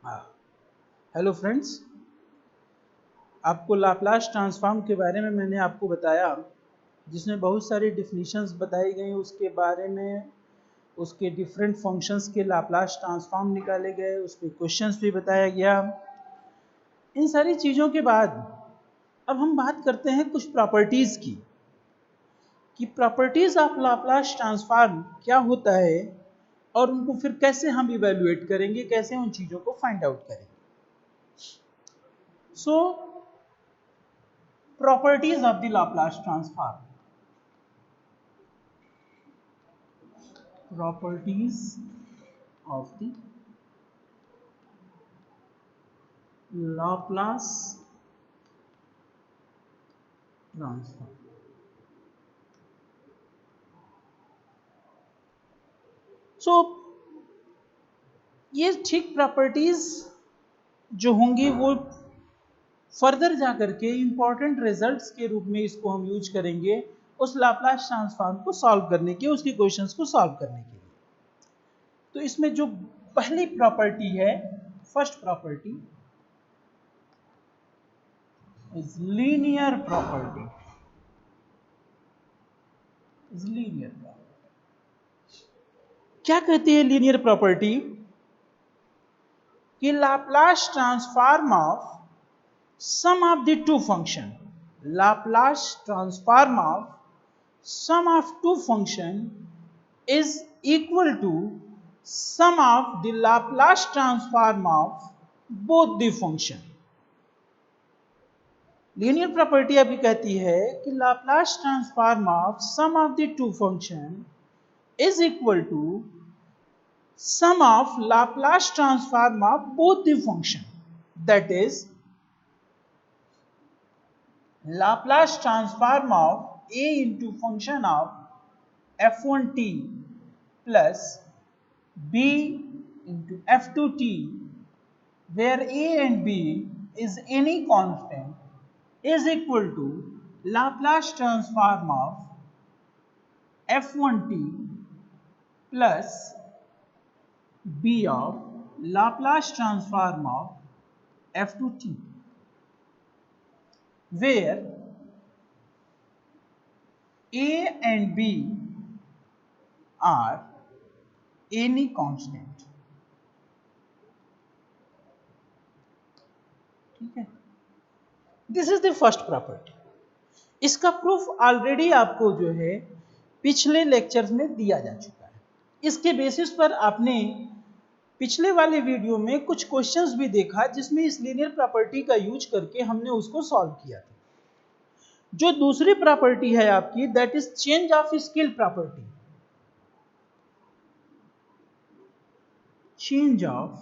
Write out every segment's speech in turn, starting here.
हाँ, hello friends. आपको Laplace transform के बारे में मैंने आपको बताया, जिसमें बहुत सारी डिफिनीशंस बताई गई। उसके बारे में उसके डिफरेंट फंक्शंस के लाप्लास ट्रांसफॉर्म निकाले गए, उस पर क्वेश्चंस भी बताया गया। इन सारी चीज़ों के बाद अब हम बात करते हैं कुछ प्रॉपर्टीज़ की, कि प्रॉपर्टीज़ ऑफ लाप्लास ट्रांसफॉर्म क्या होता है और उनको फिर कैसे हम इवेल्युएट करेंगे, कैसे उन चीज़ों को फाइंड आउट करेंगे। सो properties of the Laplace transform. Properties of the Laplace transform. So ये ठीक प्रॉपर्टीज जो होंगी वो फर्दर जाकर के इंपॉर्टेंट रिजल्ट्स के रूप में इसको हम यूज करेंगे उस लाप्लास ट्रांसफॉर्म को सॉल्व करने के, उसके क्वेश्चंस को सॉल्व करने के लिए। तो इसमें जो पहली प्रॉपर्टी है, first property is linear property. Linear property क्या कहती है? लीनियर प्रॉपर्टी कि Laplace transform of sum of the two function, Laplace transform of sum of two function is equal to sum of the Laplace transform of both the function. Linear property अभी कहती है कि Laplace transform of sum of the two function is equal to sum of Laplace transform of both the function, that is Laplace transform of a into function of f1t plus b into f2t, where a and b is any constant, is equal to Laplace transform of f1t plus b of Laplace transform of f2t, where a and b are any constant. ठीक है, this is the first property. इसका proof already आपको जो है पिछले lectures में दिया जा चुका है। इसके बेसिस पर आपने पिछले वाले वीडियो में कुछ क्वेश्चंस भी देखा, जिसमें इस लीनियर प्रॉपर्टी का यूज करके हमने उसको सॉल्व किया था। जो दूसरी प्रॉपर्टी है आपकी, that is change of scale property. Change of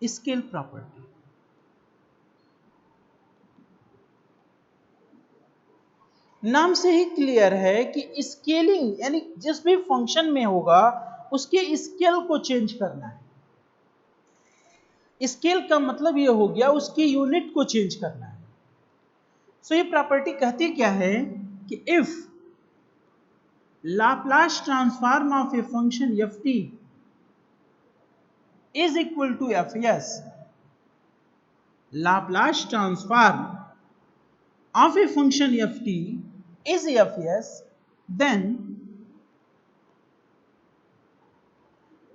scale property, नाम से ही क्लियर है कि स्केलिंग यानी जिस भी फंक्शन में होगा उसके स्केल को चेंज करना है। स्केल का मतलब ये हो गया उसकी यूनिट को चेंज करना है। सो ये प्रॉपर्टी कहती क्या है कि if Laplace transform of a function f t is equal to f s, Laplace transform of a function f t is Fs, then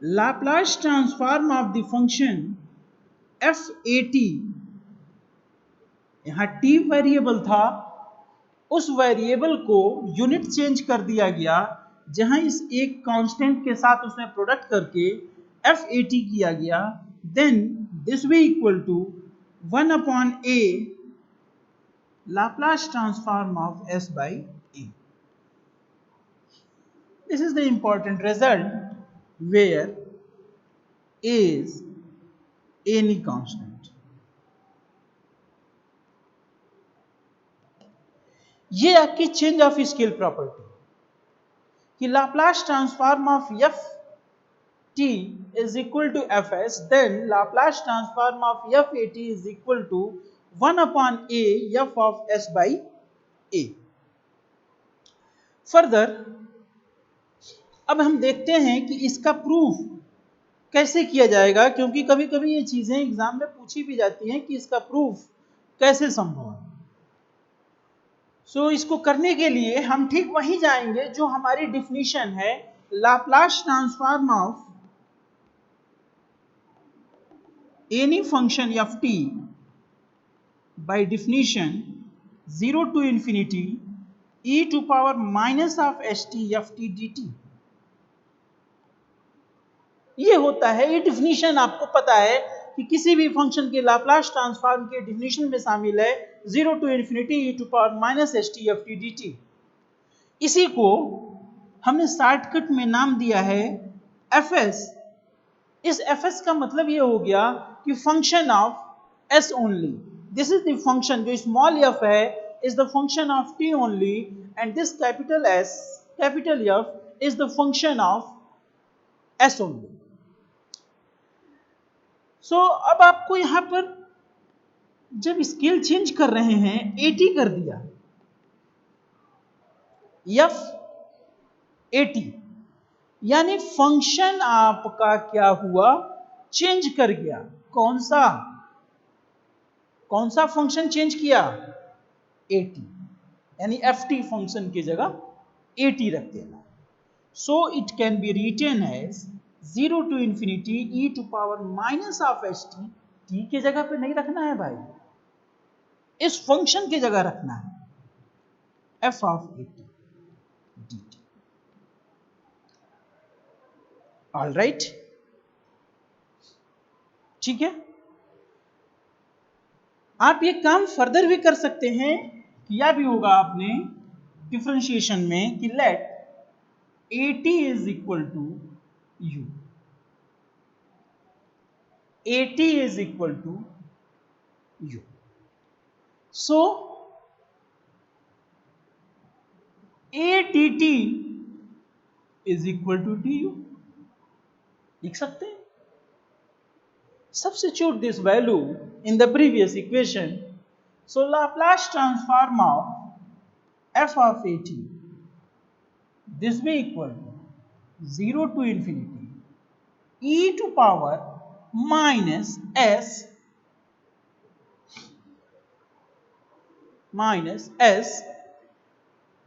Laplace transform of the function f(at), यहां t variable था, उस variable को unit change कर दिया गया, जहां इस एक कांस्टेंट के साथ उसने प्रोडक्ट करके f(at) किया गया, then this will equal to 1/a Laplace transform of s by a. This is the important result where a is any constant. ये आपकी चेंज ऑफ स्केल प्रॉपर्टी कि Laplace transform of f t is equal to f s, then Laplace transform of f a T is equal to 1/a f of S by a. Further अब हम देखते हैं कि इसका proof कैसे किया जाएगा, क्योंकि कभी कभी ये चीजें एग्जाम में पूछी भी जाती हैं कि इसका प्रूफ कैसे संभव है। सो इसको करने के लिए हम ठीक वहीं जाएंगे जो हमारी डिफिनीशन है, Laplace transform of any function f t by definition 0 to infinity e to power minus of st f t dt। ये होता है, ये डिफिनीशन आपको पता है कि किसी भी फंक्शन के लाप्लास ट्रांसफॉर्म के डिफिनीशन में शामिल है 0 to infinity e to power minus st f t dt। इसी को हमने शॉर्टकट में नाम दिया है fs। इस fs का मतलब ये हो गया कि function of s only. This is the function, जो स्मॉल f है is the function of t only, and this capital S, capital F is the function of S only। So अब आपको यहां पर जब स्केल चेंज कर रहे हैं, 80 कर दिया, F 80, यानी फंक्शन आपका क्या हुआ, चेंज कर गया। कौन सा फंक्शन चेंज किया, 80, यानी ft फंक्शन की जगह 80 रख देना। So it can be written as 0 to infinity e to power minus of st। t की जगह पे नहीं रखना है भाई, इस फंक्शन की जगह रखना है, f of 80 dt। All right, ठीक है। आप ये काम फर्दर भी कर सकते हैं, किया भी होगा आपने डिफरेंशिएशन में, कि let 80 is equal to u, 80 is equal to u। So a dt is equal to du, लिख सकते हैं। Substitute this value in the previous equation. So Laplace transform of f of 80, this will equal to 0 to infinity e to power minus s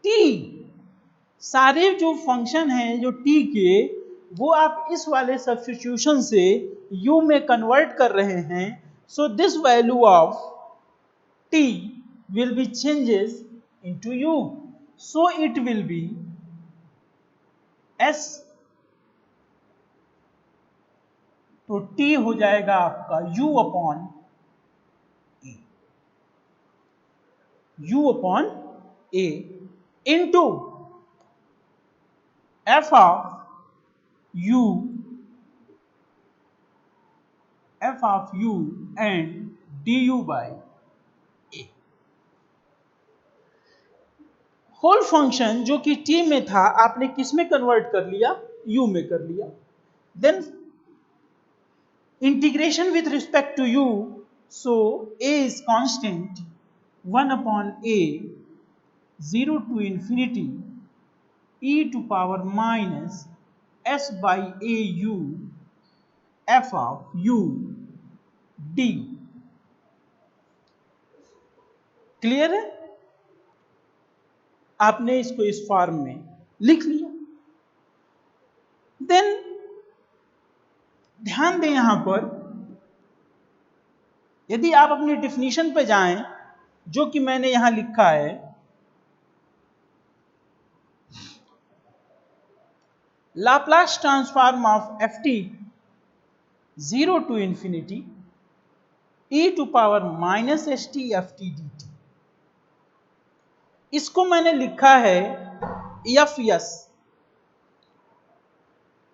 t। सारे जो function हैं जो t के, वो आप इस वाले सब्स्टिट्यूशन से u में कन्वर्ट कर रहे हैं। So this value of t will be changes into u, so it will be s। तो t हो जाएगा आपका u upon a into f of u and du by a। Whole function जो कि t में था, आपने किस में कन्वर्ट कर लिया, u में कर लिया। Then integration with respect to u, so a is constant 1 upon a 0 to infinity e to power minus s by a u f of u d। Clear है, आपने इसको इस फॉर्म में लिख लिया। देन ध्यान दें, यहां पर यदि आप अपनी डिफिनीशन पे जाएं, जो कि मैंने यहां लिखा है, Laplace transform of ft 0 to infinity e to power minus st ft dt, इसको मैंने लिखा है fs।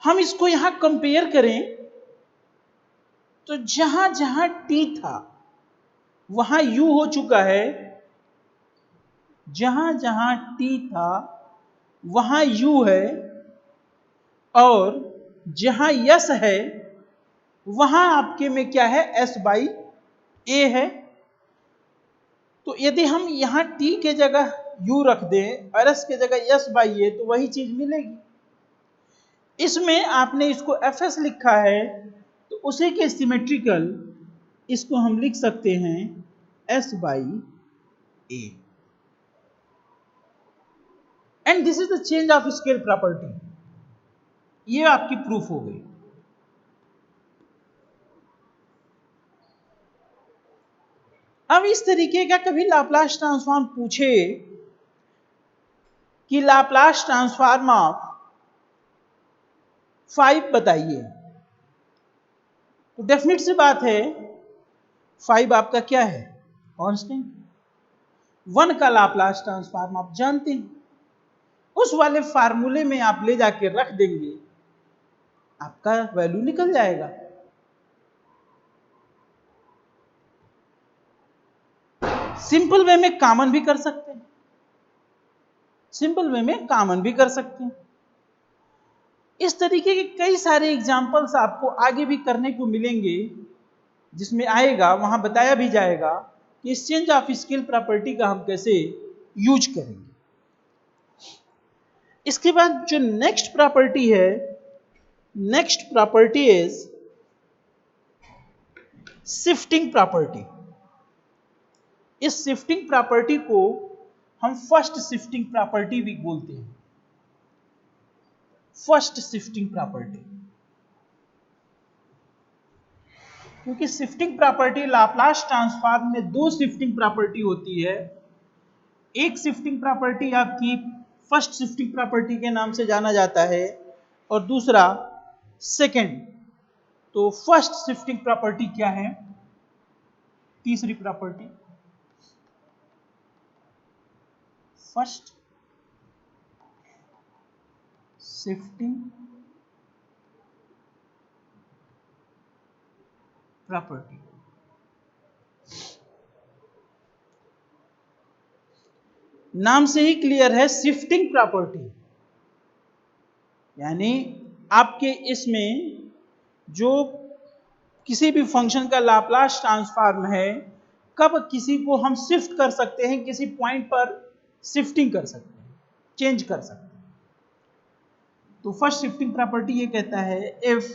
हम इसको यहां कंपेयर करें तो जहां जहां t था वहां u हो चुका है, जहां जहां t था वहां u है, और जहां s है वहां आपके में क्या है, s बाई a है। तो यदि हम यहां t के जगह u रख दें और s के जगह s बाई a, तो वही चीज मिलेगी। इसमें आपने इसको एफ एस लिखा है तो उसी के सिमेट्रिकल इसको हम लिख सकते हैं S by A, and this is the change of scale property. ये आपकी प्रूफ हो गई। अब इस तरीके का कभी लाप्लास ट्रांसफॉर्म पूछे कि लाप्लास ट्रांसफॉर्म ऑफ 5 बताइए, तो डेफिनेट सी बात है 5 आपका क्या है, कांस्टेंट। 1 का लाप्लास ट्रांसफॉर्म आप जानते हैं, उस वाले फार्मूले में आप ले जाके रख देंगे, आपका वैल्यू निकल जाएगा। सिंपल वे में कॉमन भी कर सकते हैं, सिंपल वे में कॉमन भी कर सकते हैं। इस तरीके के कई सारे एग्जाम्पल्स आपको आगे भी करने को मिलेंगे, जिसमें आएगा वहां बताया भी जाएगा कि एक्सचेंज ऑफ स्केल प्रॉपर्टी का हम कैसे यूज करेंगे। इसके बाद जो नेक्स्ट प्रॉपर्टी है, next property is shifting property. इस शिफ्टिंग प्रॉपर्टी को हम फर्स्ट शिफ्टिंग प्रॉपर्टी भी बोलते हैं, फर्स्ट शिफ्टिंग प्रॉपर्टी। क्योंकि शिफ्टिंग प्रॉपर्टी लाप्लास ट्रांसफॉर्म में 2 शिफ्टिंग प्रॉपर्टी होती है। एक शिफ्टिंग प्रॉपर्टी आपकी फर्स्ट शिफ्टिंग प्रॉपर्टी के नाम से जाना जाता है और दूसरा सेकंड। तो फर्स्ट शिफ्टिंग प्रॉपर्टी क्या है, तीसरी प्रॉपर्टी फर्स्ट शिफ्टिंग प्रॉपर्टी। नाम से ही क्लियर है, शिफ्टिंग प्रॉपर्टी, यानी आपके इसमें जो किसी भी फंक्शन का लाप्लास ट्रांसफॉर्म है, कब किसी को हम शिफ्ट कर सकते हैं, किसी पॉइंट पर शिफ्टिंग कर सकते हैं, चेंज कर सकते हैं। तो फर्स्ट शिफ्टिंग प्रॉपर्टी ये कहता है, if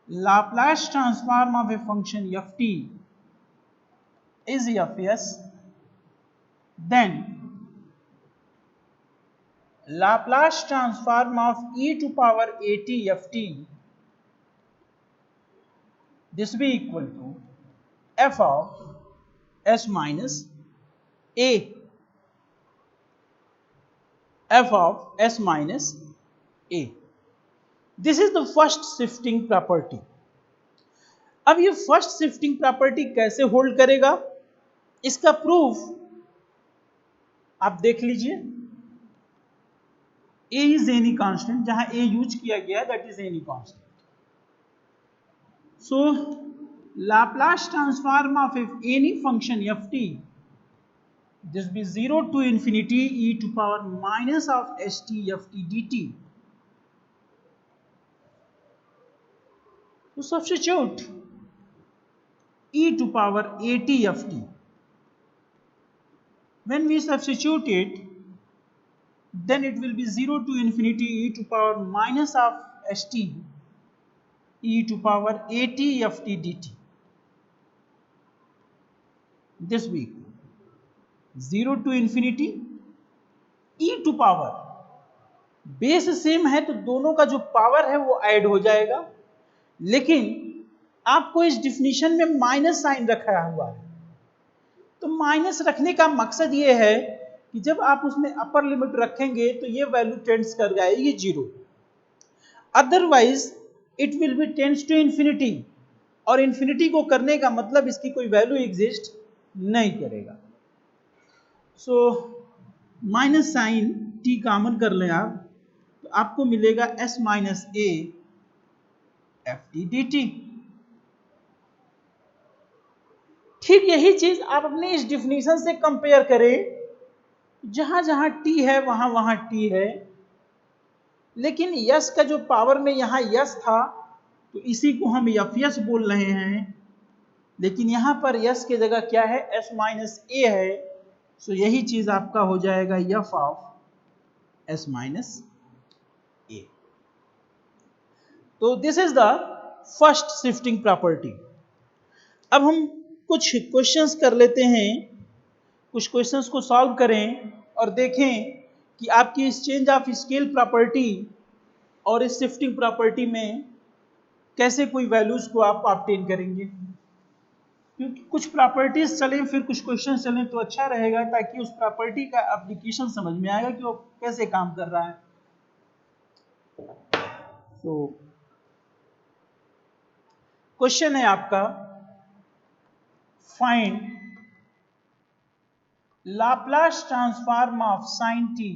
Laplace transform of a function f t is f s, then Laplace transform of e to power at ft, this will be equal to f of s minus a, f of s minus a. This is the first shifting property. अब ये first shifting property कैसे hold करेगा, इसका proof आप देख लीजिए। a is any constant, जहां a use किया गया that is any constant. So Laplace transform of any function ft, this will be 0 to infinity e to power minus of st ft dt. To substitute e to power at ft, when we substitute it, then it will be 0 to infinity e to power minus of st e to power at ft dt. This will be 0 to infinity e to power, base same है तो दोनों का जो power है वो add हो जाएगा, लेकिन आपको इस डिफिनीशन में माइनस साइन रखा हुआ है। तो माइनस रखने का मकसद ये है कि जब आप उसमें अपर लिमिट रखेंगे तो ये वैल्यू टेंड्स कर जाएगी 0, otherwise it will be tends to infinity, और इंफिनिटी को करने का मतलब इसकी कोई वैल्यू एग्जिस्ट नहीं करेगा। So minus sine t common कर लें आप, तो आपको मिलेगा s minus a f t d t. ठीक यही चीज आप अपने इस डिफिनीशन से कंपेयर करें, जहां जहां टी है वहां वहां टी है, लेकिन यस का जो पावर में यहां यस था तो इसी को हम एफ यस बोल रहे हैं, लेकिन यहां पर यस की जगह क्या है, एस माइनस ए है। सो यही चीज आपका हो जाएगा एफ ऑफ एस माइनस ए। तो this is the first shifting property. अब हम कुछ क्वेश्चंस कर लेते हैं, कुछ क्वेश्चंस को सॉल्व करें और देखें कि आपकी इस चेंज ऑफ स्केल प्रॉपर्टी और इस शिफ्टिंग प्रॉपर्टी में कैसे कोई वैल्यूज को आप ऑब्टेन करेंगे। क्योंकि कुछ प्रॉपर्टीज चलें फिर कुछ क्वेश्चन चलें तो अच्छा रहेगा, ताकि उस प्रॉपर्टी का एप्लीकेशन समझ में आएगा कि वो कैसे काम कर रहा है। तो क्वेश्चन है आपका, find Laplace transform of sine T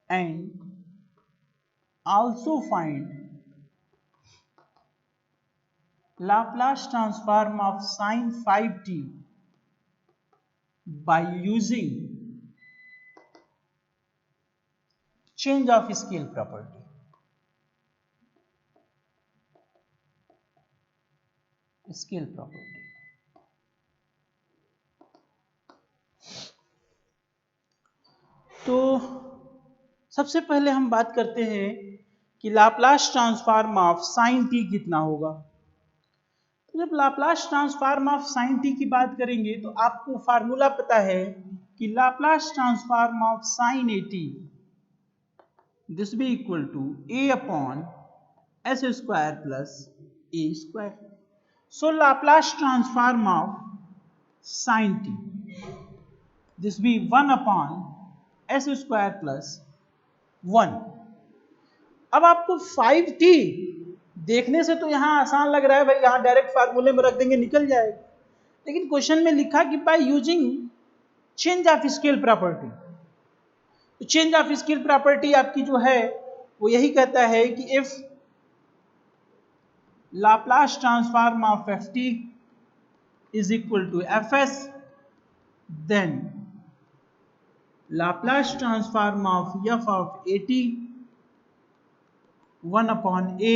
and also find Laplace transform of sin 5t by using change of scale property. Scale property. तो सबसे पहले हम बात करते हैं कि Laplace transform of sine t कितना होगा। तो जब Laplace transform of sine t की बात करेंगे तो आपको फार्मूला पता है कि Laplace transform of sine a t this be equal to a upon s square plus a square. So Laplace transform of sine t this be 1 upon s square plus 1। अब आपको 5t देखने से तो यहां आसान लग रहा है, भाई यहां डायरेक्ट फार्मूले में रख देंगे निकल जाएगा, लेकिन क्वेश्चन में लिखा कि by using change of scale property. तो चेंज ऑफ स्केल प्रॉपर्टी आपकी जो है वो यही कहता है कि if Laplace transform of f t is equal to f s, then Laplace transform of f of A t 1 upon a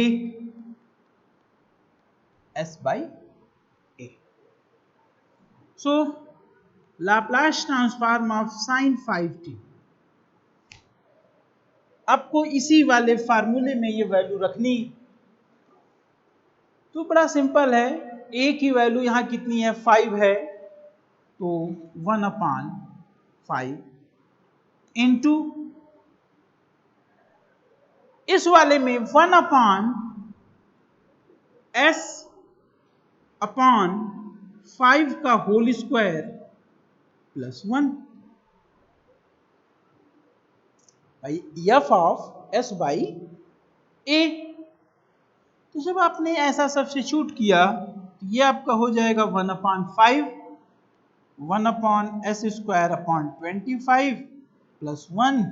s by a. So Laplace transform of sin 5t, आपको इसी वाले फार्मूले में ये वैल्यू रखनी। तो बड़ा simple है, a की वैल्यू यहां कितनी है 5 है, तो 1 अपॉन 5 इंटू इस वाले में 1 अपॉन s अपॉन 5 का whole square plus 1 F of S by A. तो जब आपने ऐसा सब्स्टिट्यूट किया तो ये आपका हो जाएगा 1 upon 5, 1 upon s square upon 25 plus 1,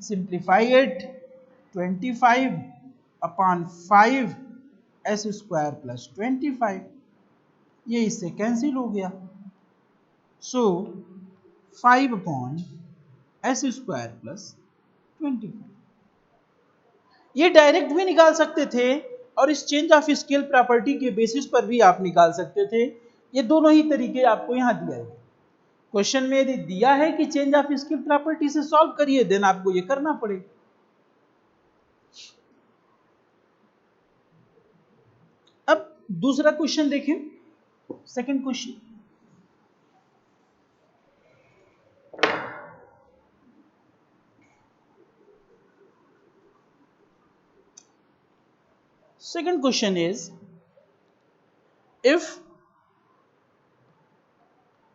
simplify it, 25 upon 5 S square plus 25, ये इससे कैंसिल हो गया। सो 5 अपॉन एस स्क्वायर प्लस 25, ये डायरेक्ट भी निकाल सकते थे और इस चेंज ऑफ स्केल प्रॉपर्टी के बेसिस पर भी आप निकाल सकते थे। ये दोनों ही तरीके आपको यहां दिया है। क्वेश्चन में यदि दिया है कि चेंज ऑफ स्केल प्रॉपर्टी से सॉल्व करिए, देन आपको ये करना पड़ेगा। अब दूसरा क्वेश्चन देखें, second question. Second question is, if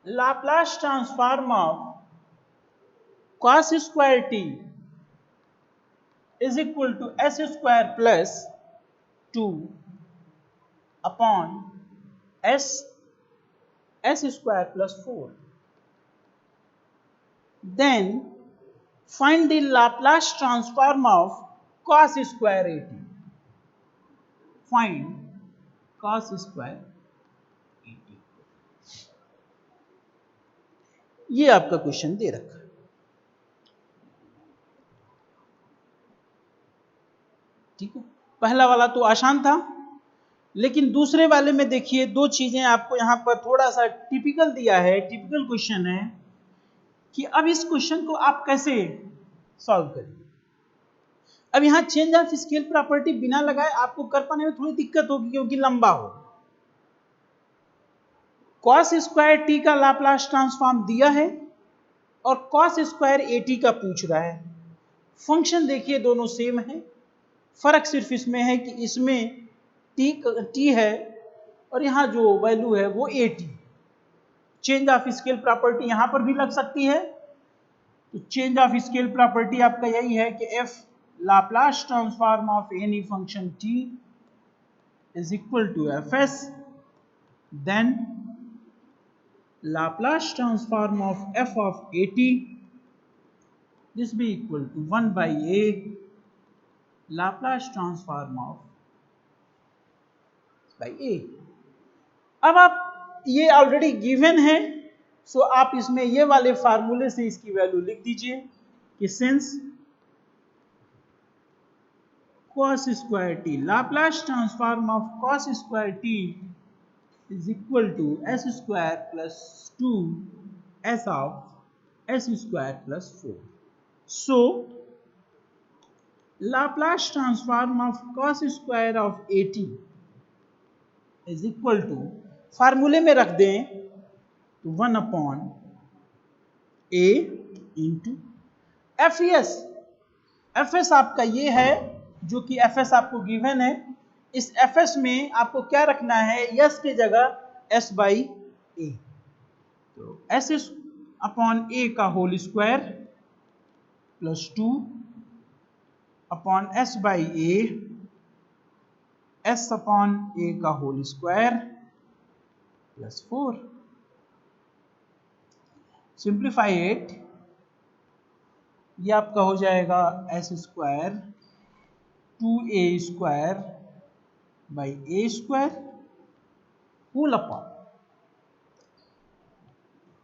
Laplace transform of cos square t is equal to s square plus 2 upon s square plus 4, then find the Laplace transform of cos square at। Find cos square at। ये आपका question दे रखा है। ठीक है, पहला वाला तो आसान था, लेकिन दूसरे वाले में देखिए दो चीजें आपको यहां पर थोड़ा सा टिपिकल दिया है, टिपिकल क्वेश्चन है कि अब इस क्वेश्चन को आप कैसे सॉल्व करेंगे। अब यहाँ चेंज ऑफ स्केल प्रॉपर्टी बिना लगाए आपको कर पाने में थोड़ी दिक्कत होगी क्योंकि लंबा हो। कॉस स्क्वायर टी का लाप्लास ट्रांसफॉर्म दिया है और कॉस स्क्वायर ए टी का पूछ रहा है। फंक्शन देखिए दोनों सेम है, फर्क सिर्फ इसमें है कि इसमें टी है और यहाँ जो वैल्यू है वो A T. Change of scale property यहां पर भी लग सकती है। तो चेंज ऑफ स्केल प्रॉपर्टी आपका यही है कि if Laplace transform of any function t is equal to f s, then Laplace transform of f of A t this be equal to 1 by a Laplace transform of by a। अब आप ये already given है, सो आप इसमें ये वाले फार्मूले से इसकी वैल्यू लिख दीजिए कि since cos square T Laplace transform of cos square T is equal to S square plus 2 S of S square plus 4। So Laplace transform of cos square of A T is equal to, फार्मूले में रख दें तो 1 upon A into F S. F S आपका ये है जो कि एफ एस आपको गिवन है। इस एफ एस में आपको क्या रखना है, यस के जगह एस बाई ए। तो एस अपॉन ए का whole square plus 2 upon S by A, S upon A का whole square plus 4। Simplify it, ये आपका हो जाएगा S square 2a square by A square whole upon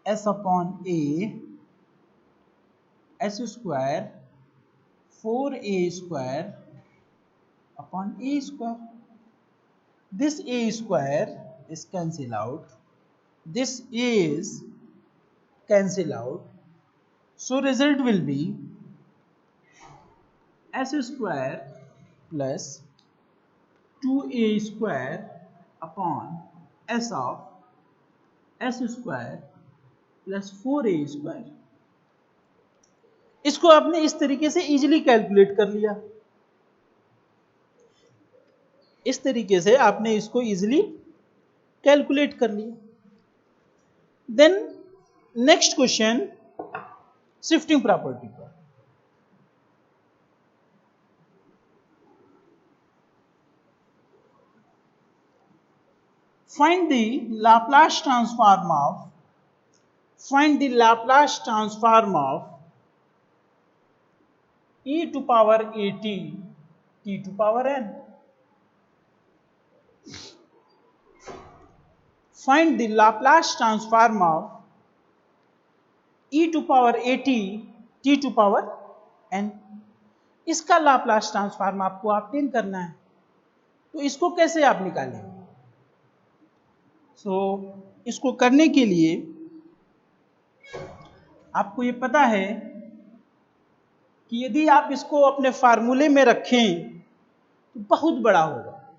S upon A S square 4a square upon A square. This a square is cancel out, this a is cancel out, so result will be s square plus 2a square upon s of s square plus 4a square। इसको आपने इस तरीके से easily calculate कर लिया, इस तरीके से आपने इसको इजीली कैलकुलेट कर लिया। Then next question shifting property पर। Find the Laplace transform of e to power at t to power n। Find the Laplace transform of e to power at t to power n। इसका Laplace transform आपको obtain करना है, तो इसको कैसे आप निकालेंगे? इसको करने के लिए आपको ये पता है कि यदि आप इसको अपने फार्मूले में रखें तो बहुत बड़ा होगा,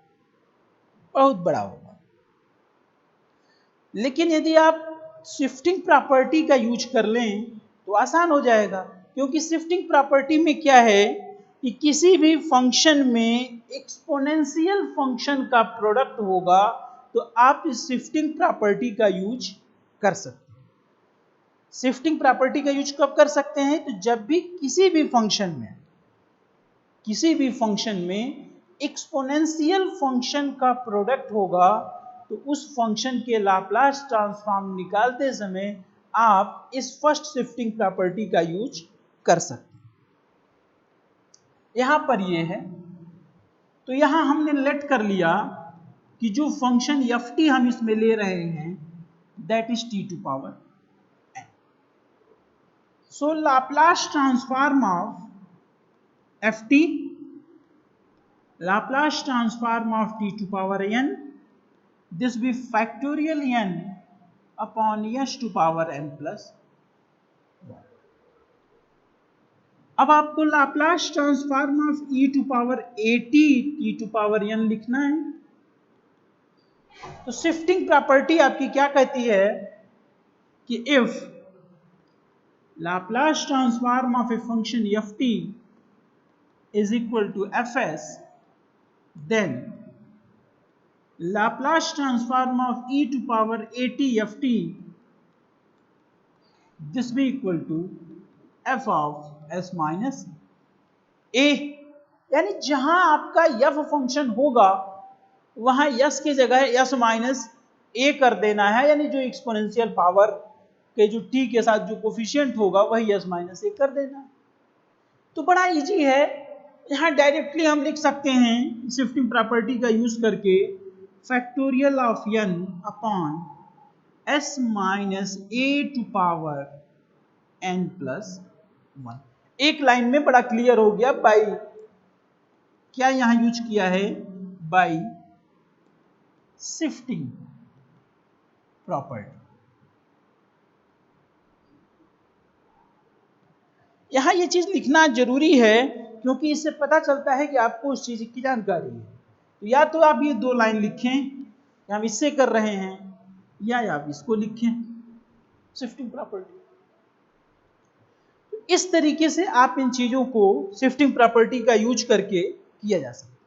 बहुत बड़ा होगा। लेकिन यदि आप शिफ्टिंग प्रॉपर्टी का यूज कर लें तो आसान हो जाएगा, क्योंकि शिफ्टिंग प्रॉपर्टी में क्या है कि किसी भी फंक्शन में एक्सपोनेंशियल फंक्शन का प्रोडक्ट होगा तो आप इस शिफ्टिंग प्रॉपर्टी का यूज कर सकते हैं। शिफ्टिंग प्रॉपर्टी का यूज कब कर सकते हैं? तो जब भी किसी भी फंक्शन में एक्सपोनेंशियल फंक्शन का प्रोडक्ट होगा तो उस फंक्शन के लाप्लास ट्रांसफॉर्म निकालते समय आप इस फर्स्ट शिफ्टिंग प्रॉपर्टी का यूज कर सकते हैं। यहां पर ये है, तो यहां हमने लेट कर लिया कि जो फंक्शन एफ टी हम इसमें ले रहे हैं that is t to power n। So Laplace transform of f t, Laplace transform of t to power n, this be factorial n upon s to power n plus 1। अब आपको Laplace transform of e to power at t to power n लिखना है। तो shifting property आपकी क्या कहती है कि if Laplace transform of a function ft is equal to fs, then Laplace transform of e to power at ft this भी equal to f of s minus a। यानी जहां आपका f फंक्शन होगा वहां s की जगह s minus a कर देना है, यानी जो एक्सपोनेंशियल पावर के जो t के साथ जो कोफिशिएंट होगा वही s माइनस a कर देना है। तो बड़ा इजी है, यहां डायरेक्टली हम लिख सकते हैं शिफ्टिंग प्रॉपर्टी का यूज करके factorial of n upon s minus a to power n plus 1। एक लाइन में बड़ा क्लियर हो गया। बाई क्या यहां यूज किया है, बाई शिफ्टिंग प्रॉपर्टी। यहां ये चीज लिखना जरूरी है क्योंकि इससे पता चलता है कि आपको उस चीज की जानकारी है। तो या तो आप ये 2 लाइन लिखें कि हम इससे कर रहे हैं, या आप इसको लिखें शिफ्टिंग प्रॉपर्टी। इस तरीके से आप इन चीजों को शिफ्टिंग प्रॉपर्टी का यूज करके किया जा सकता है।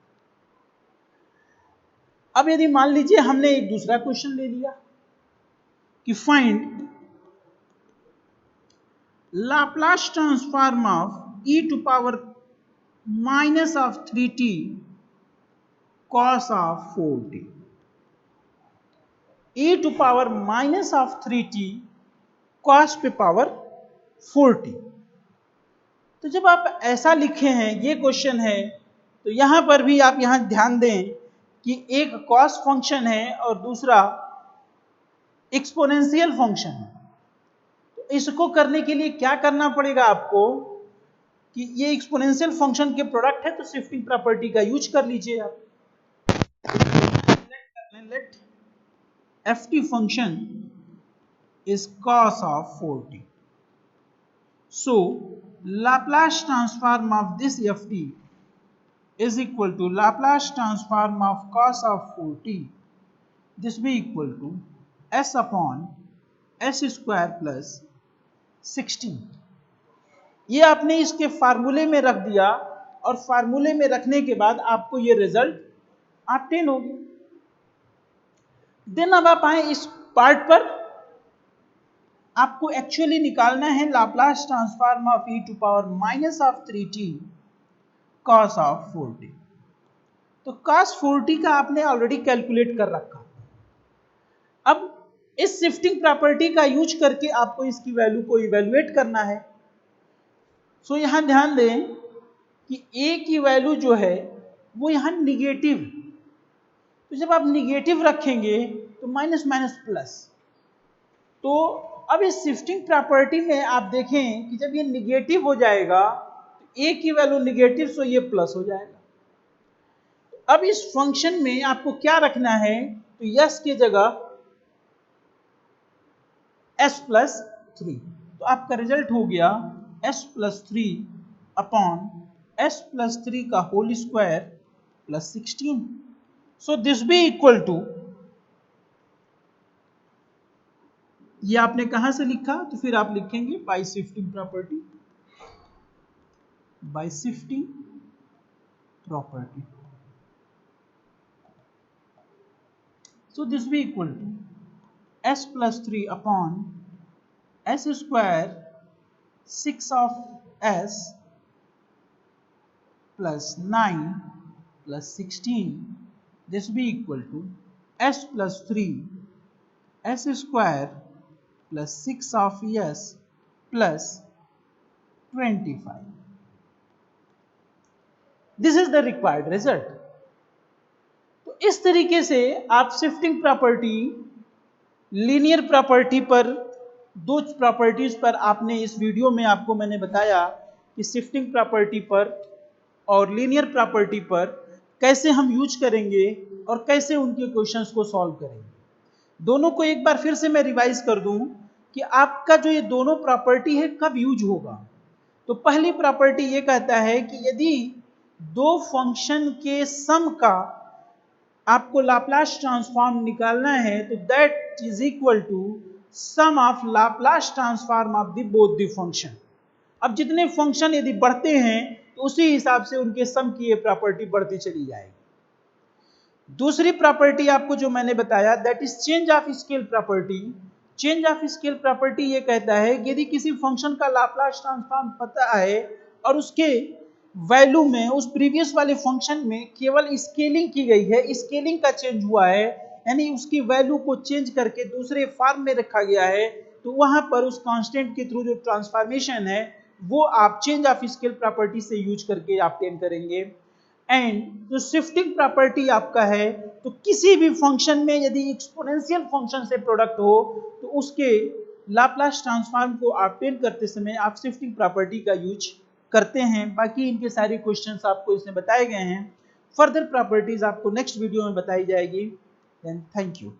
अब यदि मान लीजिए हमने एक दूसरा क्वेश्चन ले लिया कि find Laplace transform of e to power minus of 3t cos of 4t, e to power minus of 3t cos पे पावर 4t। तो जब आप ऐसा लिखे हैं, ये क्वेश्चन है, तो यहां पर भी आप यहां ध्यान दें कि एक cos फंक्शन है और दूसरा एक्सपोनेंशियल फंक्शन है। तो इसको करने के लिए क्या करना पड़ेगा आपको कि ये एक्सपोनेंशियल फंक्शन के प्रोडक्ट है, तो शिफ्टिंग प्रॉपर्टी का यूज कर लीजिए आप। Let ft function is cos of 4t, so Laplace transform of this ft is equal to Laplace transform of cos of 4t, this be equal to s upon s square plus 16। ये आपने इसके फार्मूले में रख दिया और फार्मूले में रखने के बाद आपको ये रिजल्ट ऑब्टेन हो गया। देन अब आप आए इस पार्ट पर, आपको एक्चुअली निकालना है Laplace transform of e to power minus of 3t cos of 4t। तो cos 4t का आपने ऑलरेडी कैलकुलेट कर रखा। अब इस शिफ्टिंग प्रॉपर्टी का यूज करके आपको इसकी वैल्यू को इवेल्युएट करना है। सो यहां ध्यान दें कि a की वैल्यू जो है वो यहां निगेटिव, तो जब आप निगेटिव रखेंगे तो माइनस माइनस प्लस। तो अब इस शिफ्टिंग प्रॉपर्टी में आप देखें कि जब ये निगेटिव हो जाएगा तो a की वैल्यू निगेटिव, सो ये प्लस हो जाएगा। अब इस फंक्शन में आपको क्या रखना है, तो यस की जगह s प्लस 3। तो आपका रिजल्ट हो गया s plus 3 upon s plus 3 का whole square plus 16। So this be equal to, ये आपने कहां से लिखा, तो फिर आप लिखेंगे by shifting property, by shifting property. So this be equal to s plus 3 upon s square 6 of s plus 9 plus 16, this be equal to s plus 3 s square plus 6 of s plus 25। This is the required result. तो इस तरीके से आप shifting property, linear property पर, दो properties पर आपने इस वीडियो में आपको मैंने बताया कि शिफ्टिंग प्रॉपर्टी पर और लीनियर प्रॉपर्टी पर कैसे हम यूज करेंगे और कैसे उनके क्वेश्चंस को सॉल्व करेंगे। दोनों को एक बार फिर से मैं रिवाइज कर दूं कि आपका जो ये दोनों प्रॉपर्टी है कब यूज होगा। तो पहली प्रॉपर्टी ये कहता है कि यदि दो फंक्शन के सम का आपको लाप्लास ट्रांसफॉर्म निकालना है तो that is equal to sum of Laplace transform of the both the function. अब जितने फंक्शन यदि बढ़ते हैं तो उसी हिसाब से उनके सम की ये प्रॉपर्टी बढ़ती चली जाएगी। दूसरी प्रॉपर्टी आपको जो मैंने बताया that is change of scale property. Change of scale property ये कहता है कि यदि किसी फंक्शन का लाप्लास ट्रांसफॉर्म पता है और उसके वैल्यू में उस प्रीवियस वाले फंक्शन में केवल स्केलिंग की गई है, स्केलिंग का चेंज हुआ है, यानी उसकी वैल्यू को चेंज करके दूसरे फॉर्म में रखा गया है, तो वहां पर उस कांस्टेंट के थ्रू जो ट्रांसफॉर्मेशन है वो आप चेंज ऑफ स्केल प्रॉपर्टी से यूज करके ऑब्टेन करेंगे। एंड जो शिफ्टिंग प्रॉपर्टी आपका है, तो किसी भी फंक्शन में यदि एक्सपोनेंशियल फंक्शन से प्रोडक्ट हो तो उसके लाप्लास ट्रांसफॉर्म को ऑब्टेन करते समय आप शिफ्टिंग प्रॉपर्टी का यूज करते हैं। बाकी इनके सारे क्वेश्चंस आपको इसमें बताए गए हैं। फर्दर प्रॉपर्टीज आपको नेक्स्ट वीडियो में बताई जाएगी। Then thank you.